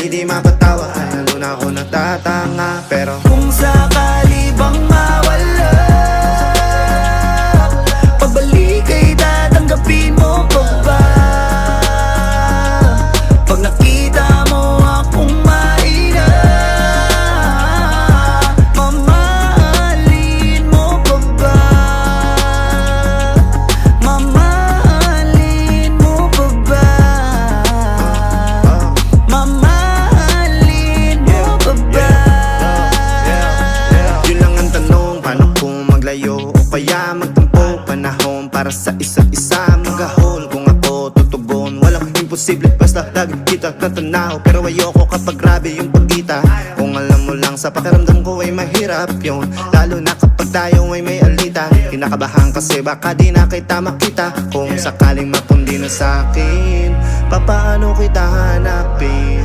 hindi mapatawa ay lalo na ako natatanga. Pero kung sakali bang mawala, pagbalik ay tatanggapin mo pa ba? Pag nakita mo akong mahina, mamahalin mo pa ba? Mamahalin mo pa ba? Mamahalin mo pa ba? yun lang ang tanong, paano kung maglayo o kaya magtampo? Panahon para sa isa't isa, magahol kung ako tutugon. Walang imposible basta lagi kita natanaw. Pero ayoko kapag grabe yung pagkita. Kung alam mo lang sa pakiramdam ko ay mahirap yun, lalo na kapag tayo ay may alita. Kinakabahan kasi baka di na kita makita. Kung sakaling mapundi na sa'kin, papaano kita hanapin?